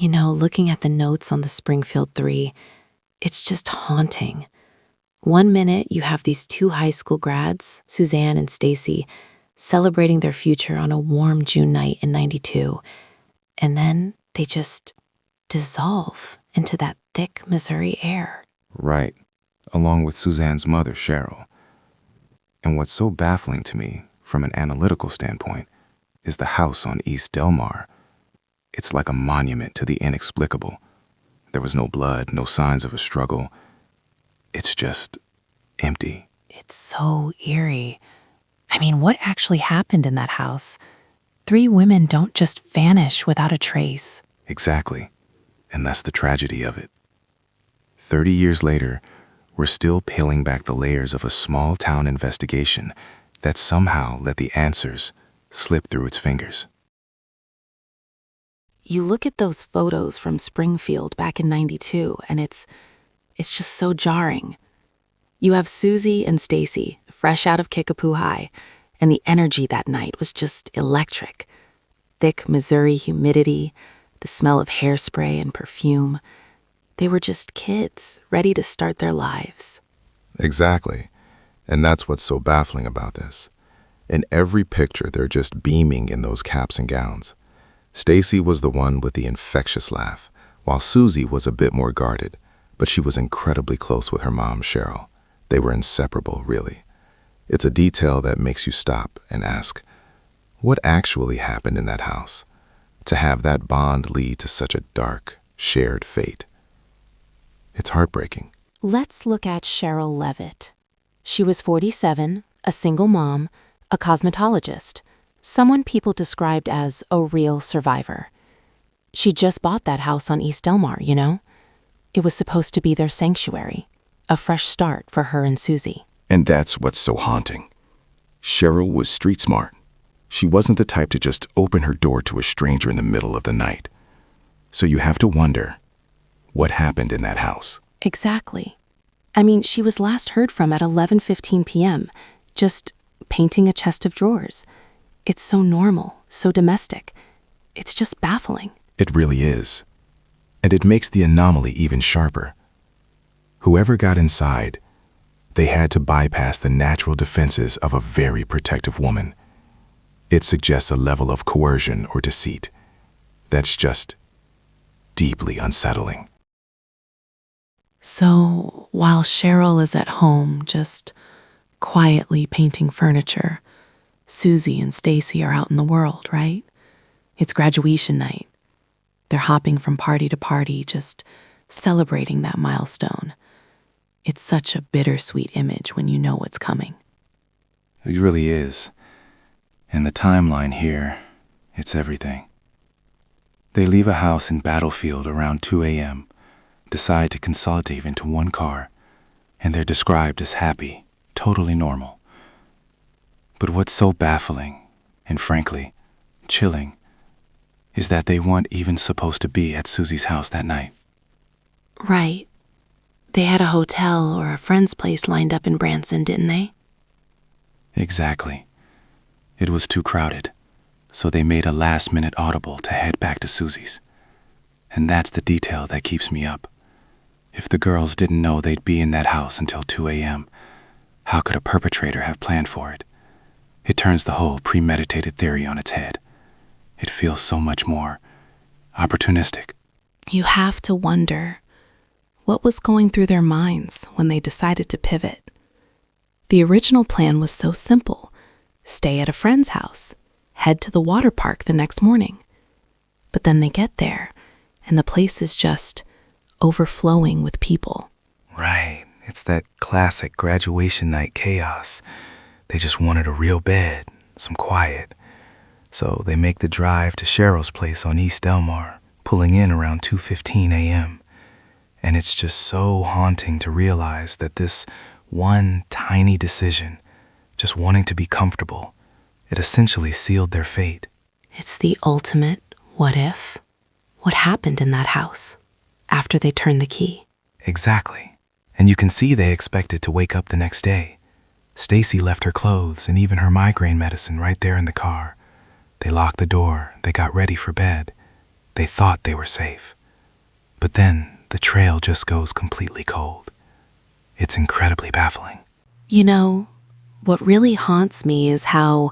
Looking at the notes on the Springfield 3, it's just haunting. One minute, you have these two high school grads, Suzanne and Stacy, celebrating their future on a warm June night in '92, and then they just dissolve into that thick Missouri air. Right, along with Suzanne's mother, Cheryl. And what's so baffling to me, from an analytical standpoint, is the house on East Delmar. It's like a monument to the inexplicable. There was no blood, no signs of a struggle. It's just empty. It's so eerie. I mean, what actually happened in that house? 3 women don't just vanish without a trace. Exactly. And that's the tragedy of it. 30 years later, we're still peeling back the layers of a small-town investigation that somehow let the answers slip through its fingers. You look at those photos from Springfield back in '92, and it's just so jarring. You have Susie and Stacy, fresh out of Kickapoo High, and the energy that night was just electric. Thick Missouri humidity, the smell of hairspray and perfume. They were just kids, ready to start their lives. Exactly. And that's what's so baffling about this. In every picture, they're just beaming in those caps and gowns. Stacy was the one with the infectious laugh, while Susie was a bit more guarded, but she was incredibly close with her mom, Cheryl. They were inseparable, really. It's a detail that makes you stop and ask, what actually happened in that house to have that bond lead to such a dark, shared fate? It's heartbreaking. Let's look at Cheryl Levitt. She was 47, a single mom, a cosmetologist, someone people described as a real survivor. She just bought that house on East Delmar, It was supposed to be their sanctuary, a fresh start for her and Susie. And that's what's so haunting. Cheryl was street smart. She wasn't the type to just open her door to a stranger in the middle of the night. So you have to wonder, what happened in that house? Exactly. I mean, she was last heard from at 11:15 p.m., just painting a chest of drawers. It's so normal, so domestic. It's just baffling. It really is. And it makes the anomaly even sharper. Whoever got inside, they had to bypass the natural defenses of a very protective woman. It suggests a level of coercion or deceit that's just deeply unsettling. So, while Cheryl is at home, just quietly painting furniture, Susie and Stacy are out in the world, right? It's graduation night. They're hopping from party to party, just celebrating that milestone. It's such a bittersweet image when you know what's coming. It really is. And the timeline here, it's everything. They leave a house in Battlefield around 2 a.m., decide to consolidate into one car, and they're described as happy, totally normal. But what's so baffling, and frankly, chilling, is that they weren't even supposed to be at Susie's house that night. Right. They had a hotel or a friend's place lined up in Branson, didn't they? Exactly. It was too crowded, so they made a last-minute audible to head back to Susie's. And that's the detail that keeps me up. If the girls didn't know they'd be in that house until 2 a.m., how could a perpetrator have planned for it? It turns the whole premeditated theory on its head. It feels so much more opportunistic. You have to wonder what was going through their minds when they decided to pivot. The original plan was so simple: stay at a friend's house, head to the water park the next morning. But then they get there, and the place is just overflowing with people. Right. It's that classic graduation night chaos. They just wanted a real bed, some quiet. So they make the drive to Cheryl's place on East Delmar, pulling in around 2:15 a.m. And it's just so haunting to realize that this one tiny decision, just wanting to be comfortable, it essentially sealed their fate. It's the ultimate what if. What happened in that house after they turned the key? Exactly. And you can see they expected to wake up the next day. Stacy left her clothes and even her migraine medicine right there in the car. They locked the door, they got ready for bed. They thought they were safe. But then the trail just goes completely cold. It's incredibly baffling. You know, what really haunts me is how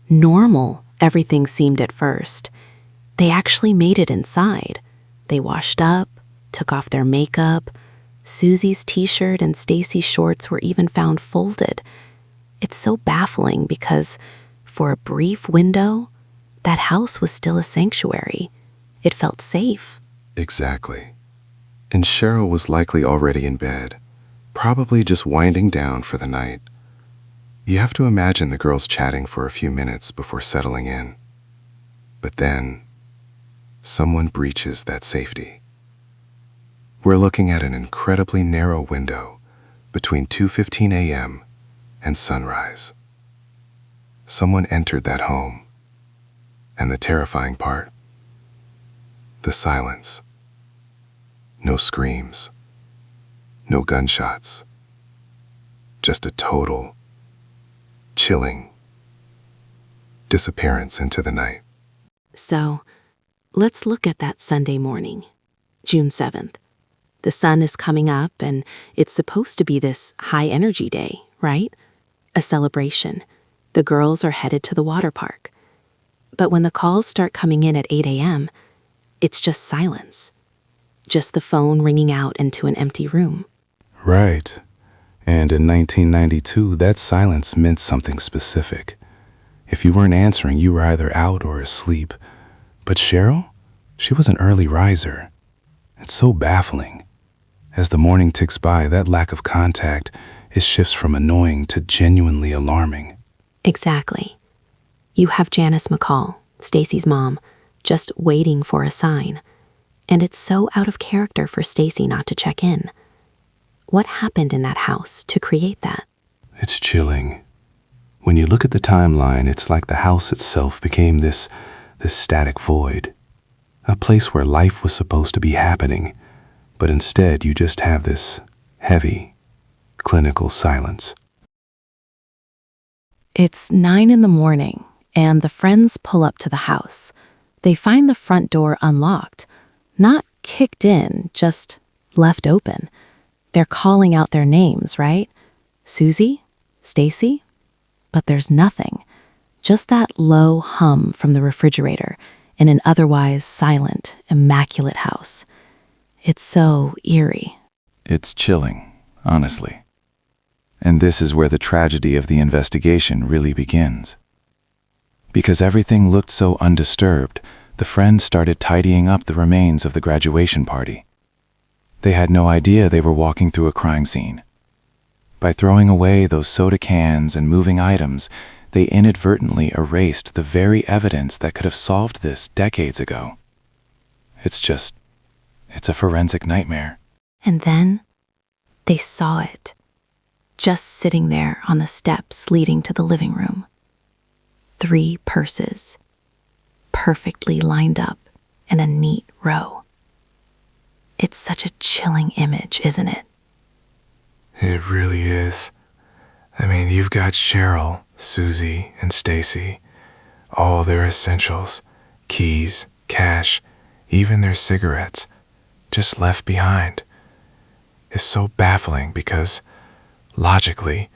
normal everything seemed at first. They actually made it inside. They washed up, took off their makeup. Susie's t-shirt and Stacy's shorts were even found folded. It's so baffling because for a brief window, that house was still a sanctuary. It felt safe. Exactly. And Cheryl was likely already in bed, probably just winding down for the night. You have to imagine the girls chatting for a few minutes before settling in. But then, someone breaches that safety. We're looking at an incredibly narrow window between 2:15 a.m. and sunrise. Someone entered that home. And the terrifying part, the silence. No screams, no gunshots, just a total, chilling disappearance into the night. So, let's look at that Sunday morning, June 7th. The sun is coming up and it's supposed to be this high-energy day, right? A celebration. The girls are headed to the water park. But when the calls start coming in at 8 a.m., it's just silence. Just the phone ringing out into an empty room. Right. And in 1992, that silence meant something specific. If you weren't answering, you were either out or asleep. But Cheryl? She was an early riser. It's so baffling. As the morning ticks by, that lack of contact, it shifts from annoying to genuinely alarming. Exactly. You have Janice McCall, Stacy's mom, just waiting for a sign. And it's so out of character for Stacy not to check in. What happened in that house to create that? It's chilling. When you look at the timeline, it's like the house itself became this static void. A place where life was supposed to be happening, but instead you just have this heavy, clinical silence. It's 9 in the morning, and the friends pull up to the house. They find the front door unlocked, not kicked in, just left open. They're calling out their names, right? Susie? Stacy? But there's nothing. Just that low hum from the refrigerator in an otherwise silent, immaculate house. It's so eerie. It's chilling, honestly. And this is where the tragedy of the investigation really begins. Because everything looked so undisturbed, the friends started tidying up the remains of the graduation party. They had no idea they were walking through a crime scene. By throwing away those soda cans and moving items, they inadvertently erased the very evidence that could have solved this decades ago. It's a forensic nightmare. And then they saw it, just sitting there on the steps leading to the living room. 3 purses, perfectly lined up in a neat row. It's such a chilling image, isn't it? It really is. I mean, you've got Cheryl, Susie, and Stacy, all their essentials, keys, cash, even their cigarettes, just left behind. It's so baffling because, logically,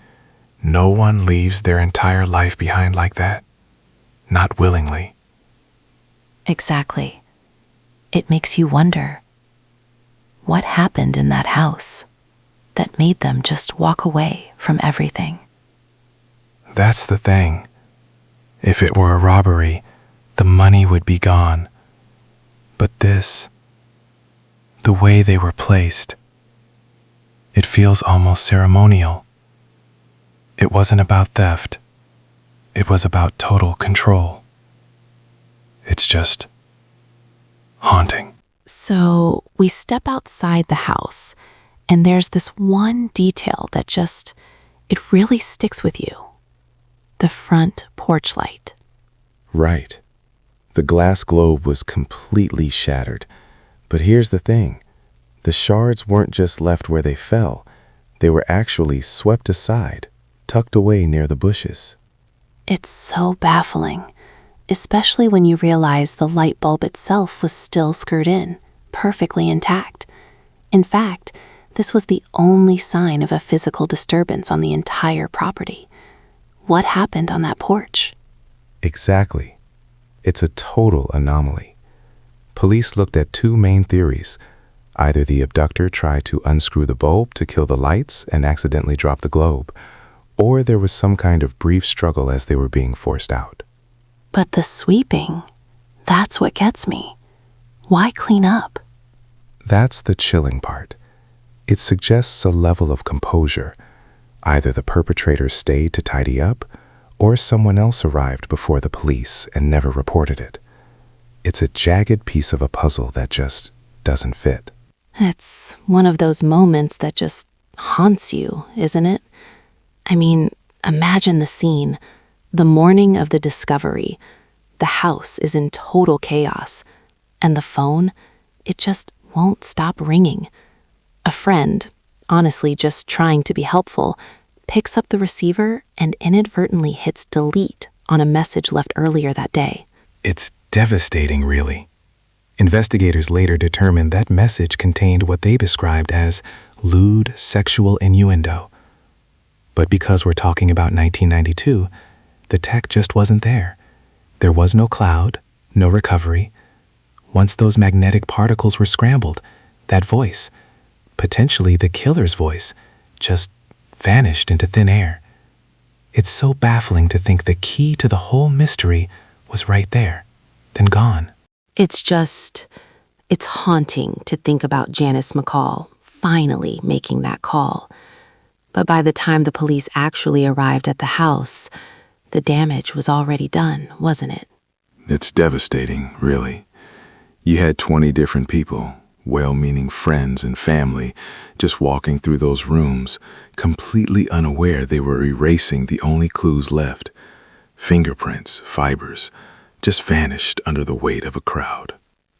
no one leaves their entire life behind like that. Not willingly. Exactly. It makes you wonder, what happened in that house that made them just walk away from everything? That's the thing. If it were a robbery, the money would be gone. But this, the way they were placed, it feels almost ceremonial. It wasn't about theft. It was about total control. It's just haunting. So we step outside the house, and there's this one detail that it really sticks with you. The front porch light. Right. The glass globe was completely shattered. But here's the thing. The shards weren't just left where they fell. They were actually swept aside, tucked away near the bushes. It's so baffling. especially when you realize the light bulb itself was still screwed in, perfectly intact. In fact, this was the only sign of a physical disturbance on the entire property. What happened on that porch? Exactly. It's a total anomaly. Police looked at two main theories. Either the abductor tried to unscrew the bulb to kill the lights and accidentally drop the globe, or there was some kind of brief struggle as they were being forced out. But the sweeping, that's what gets me. Why clean up? That's the chilling part. It suggests a level of composure. Either the perpetrator stayed to tidy up, or someone else arrived before the police and never reported it. It's a jagged piece of a puzzle that just doesn't fit. It's one of those moments that just haunts you, isn't it? I mean, imagine the scene. The morning of the discovery. The house is in total chaos. And the phone, it just won't stop ringing. A friend, honestly just trying to be helpful, picks up the receiver and inadvertently hits delete on a message left earlier that day. It's devastating, really. Investigators later determined that message contained what they described as lewd sexual innuendo. But because we're talking about 1992, the tech just wasn't there. There was no cloud, no recovery. Once those magnetic particles were scrambled, that voice, potentially the killer's voice, just vanished into thin air. It's so baffling to think the key to the whole mystery was right there, then gone. It's haunting to think about Janice McCall finally making that call. But by the time the police actually arrived at the house, the damage was already done, wasn't it? It's devastating, really. You had 20 different people, well-meaning friends and family, just walking through those rooms, completely unaware they were erasing the only clues left. Fingerprints, fibers, just vanished under the weight of a crowd.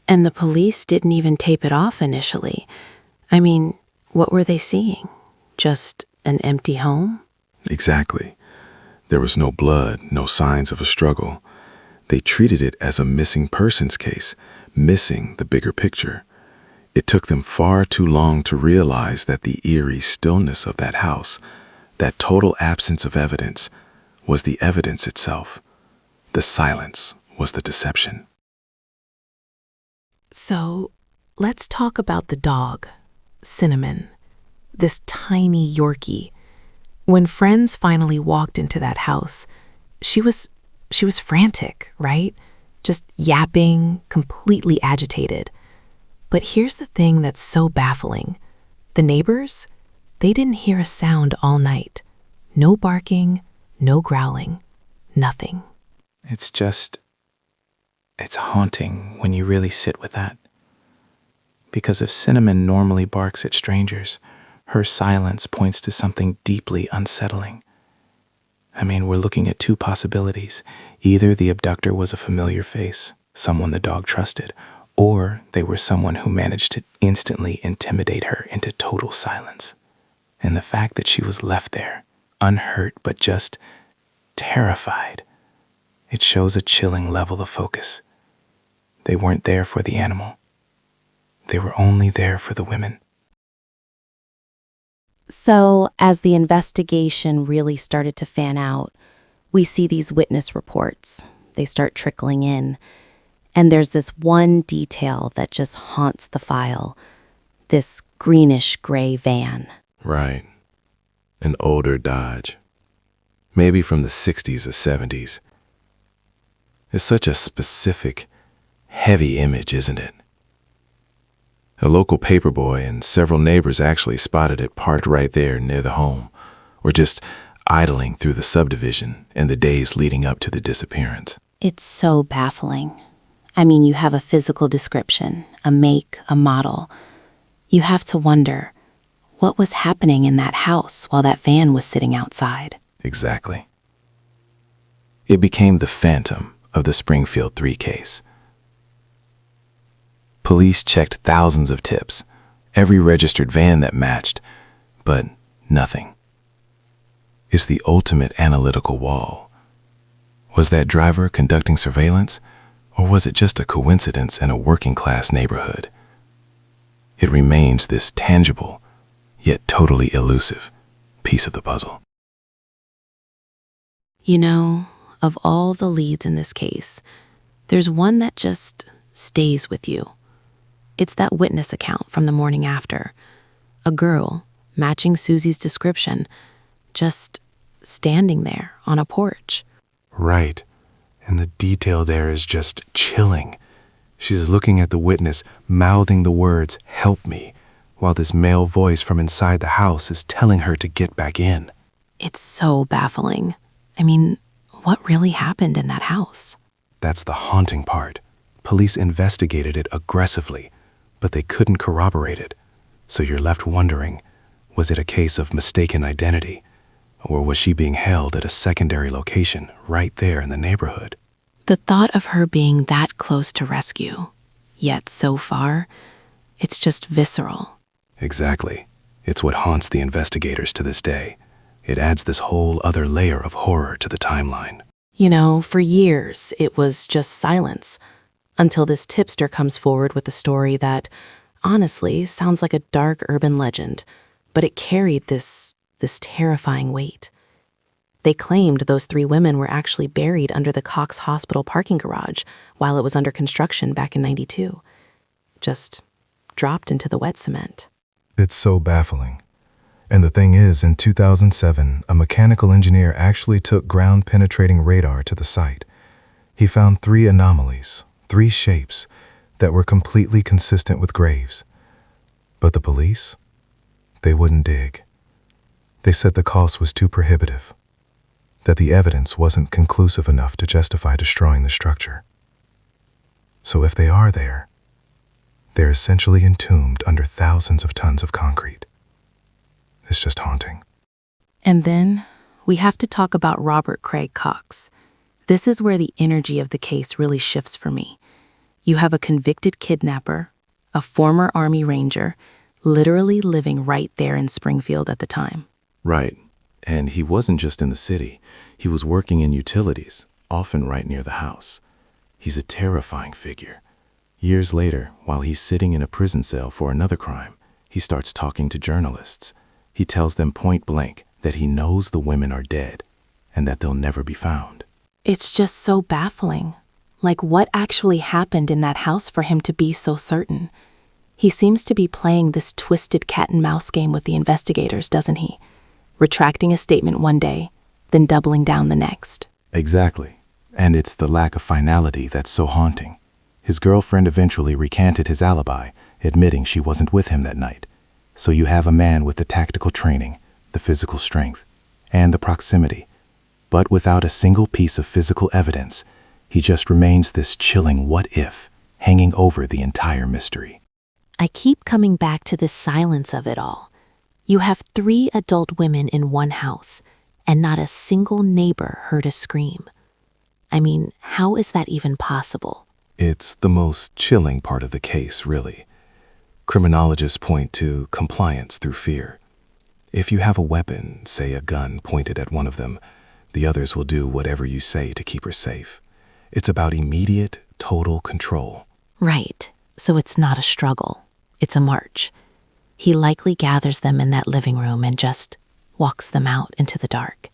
And the police didn't even tape it off initially. I mean, what were they seeing? Just an empty home? Exactly. There was no blood, no signs of a struggle. They treated it as a missing persons case, missing the bigger picture. It took them far too long to realize that the eerie stillness of that house, that total absence of evidence, was the evidence itself. The silence was the deception. So, let's talk about the dog, Cinnamon, this tiny Yorkie. When friends finally walked into that house, she was frantic, right? Just yapping, completely agitated. But here's the thing that's so baffling. The neighbors, they didn't hear a sound all night. No barking, no growling, nothing. It's haunting when you really sit with that. Because if Cinnamon normally barks at strangers, her silence points to something deeply unsettling. I mean, we're looking at two possibilities. Either the abductor was a familiar face, someone the dog trusted, or they were someone who managed to instantly intimidate her into total silence. And the fact that she was left there, unhurt but just terrified, it shows a chilling level of focus. They weren't there for the animal. They were only there for the women. So, as the investigation really started to fan out, we see these witness reports. They start trickling in. And there's this one detail that just haunts the file. This greenish-gray van. Right. An older Dodge. Maybe from the 60s or 70s. It's such a specific, heavy image, isn't it? A local paperboy and several neighbors actually spotted it parked right there near the home, or just idling through the subdivision in the days leading up to the disappearance. It's so baffling. I mean, you have a physical description, a make, a model. You have to wonder, what was happening in that house while that van was sitting outside? Exactly. It became the phantom of the Springfield 3 case. Police checked thousands of tips, every registered van that matched, but nothing. It's the ultimate analytical wall. Was that driver conducting surveillance, or was it just a coincidence in a working-class neighborhood? It remains this tangible, yet totally elusive, piece of the puzzle. You know, of all the leads in this case, there's one that just stays with you. It's that witness account from the morning after. A girl, matching Susie's description, just standing there on a porch. Right. And the detail there is just chilling. She's looking at the witness, mouthing the words, "Help me," while this male voice from inside the house is telling her to get back in. It's so baffling. I mean, what really happened in that house? That's the haunting part. Police investigated it aggressively, but they couldn't corroborate it. So you're left wondering, was it a case of mistaken identity? Or was she being held at a secondary location right there in the neighborhood? The thought of her being that close to rescue, yet so far, it's just visceral. Exactly. It's what haunts the investigators to this day. It adds this whole other layer of horror to the timeline. You know, for years, it was just silence, until this tipster comes forward with a story that, honestly, sounds like a dark urban legend, but it carried this terrifying weight. They claimed those 3 women were actually buried under the Cox Hospital parking garage while it was under construction back in '92. Just dropped into the wet cement. It's so baffling. And the thing is, in 2007, a mechanical engineer actually took ground-penetrating radar to the site. He found 3 anomalies, 3 shapes, that were completely consistent with graves. But the police? They wouldn't dig. They said the cost was too prohibitive, that the evidence wasn't conclusive enough to justify destroying the structure. So if they are there, they're essentially entombed under thousands of tons of concrete. It's just haunting. And then we have to talk about Robert Craig Cox. This is where the energy of the case really shifts for me. You have a convicted kidnapper, a former Army Ranger, literally living right there in Springfield at the time. Right. And he wasn't just in the city. He was working in utilities, often right near the house. He's a terrifying figure. Years later, while he's sitting in a prison cell for another crime, he starts talking to journalists. He tells them point blank that he knows the women are dead and that they'll never be found. It's just so baffling. Like, what actually happened in that house for him to be so certain? He seems to be playing this twisted cat-and-mouse game with the investigators, doesn't he? Retracting a statement one day, then doubling down the next. Exactly. And it's the lack of finality that's so haunting. His girlfriend eventually recanted his alibi, admitting she wasn't with him that night. So you have a man with the tactical training, the physical strength, and the proximity. But without a single piece of physical evidence, he just remains this chilling what-if hanging over the entire mystery. I keep coming back to the silence of it all. You have 3 adult women in one house, and not a single neighbor heard a scream. I mean, how is that even possible? It's the most chilling part of the case, really. Criminologists point to compliance through fear. If you have a weapon, say a gun, pointed at one of them, the others will do whatever you say to keep her safe. It's about immediate, total control. Right, so it's not a struggle. It's a march. He likely gathers them in that living room and just walks them out into the dark.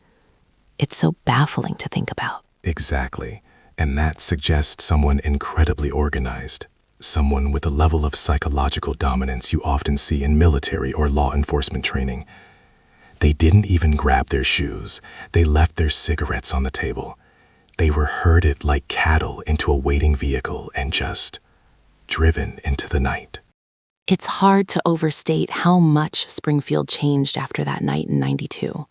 It's so baffling to think about. Exactly. And that suggests someone incredibly organized. Someone with a level of psychological dominance you often see in military or law enforcement training. They didn't even grab their shoes. They left their cigarettes on the table. They were herded like cattle into a waiting vehicle and just driven into the night. It's hard to overstate how much Springfield changed after that night in '92.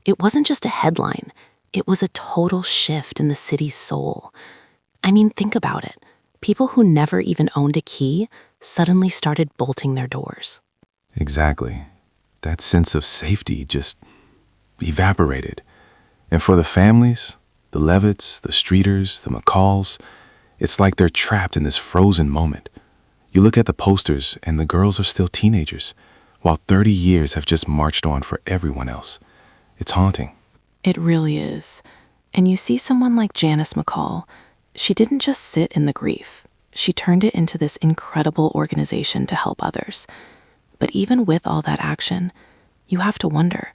It wasn't just a headline. It was a total shift in the city's soul. I mean, think about it. People who never even owned a key suddenly started bolting their doors. Exactly. That sense of safety just evaporated. And for the families, the Levitts, the Streeters, the McCalls, it's like they're trapped in this frozen moment. You look at the posters and the girls are still teenagers, while 30 years have just marched on for everyone else. It's haunting. It really is. And you see someone like Janice McCall, she didn't just sit in the grief. She turned it into this incredible organization to help others. But even with all that action, you have to wonder,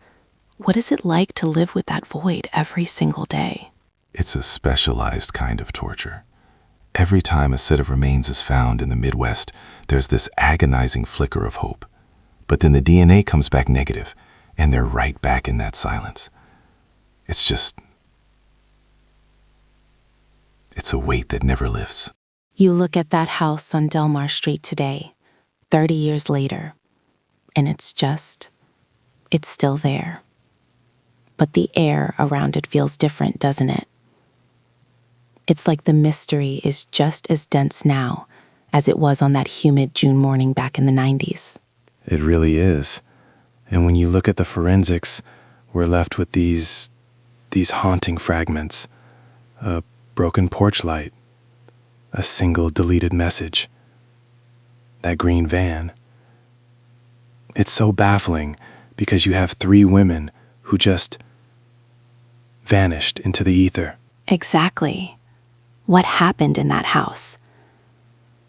what is it like to live with that void every single day? It's a specialized kind of torture. Every time a set of remains is found in the Midwest, there's this agonizing flicker of hope. But then the DNA comes back negative, and they're right back in that silence. It's a weight that never lifts. You look at that house on Delmar Street today, 30 years later, and it's still there. But the air around it feels different, doesn't it? It's like the mystery is just as dense now as it was on that humid June morning back in the 90s. It really is. And when you look at the forensics, we're left with these haunting fragments. A broken porch light. A single deleted message. That green van. It's so baffling because you have 3 women who just vanished into the ether. Exactly. What happened in that house?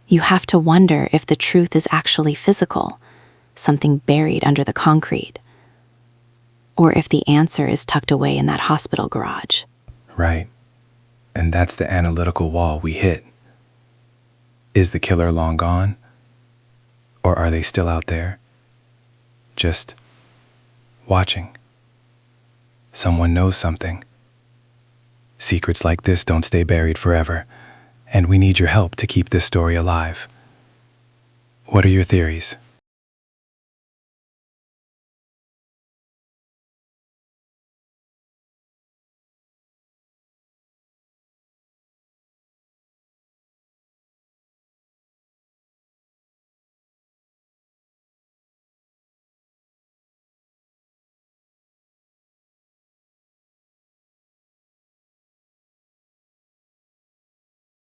You have to wonder if the truth is actually physical, something buried under the concrete, or if the answer is tucked away in that hospital garage. Right. And that's the analytical wall we hit. Is the killer long gone? Or are they still out there? Just watching. Someone knows something. Secrets like this don't stay buried forever, and we need your help to keep this story alive. What are your theories?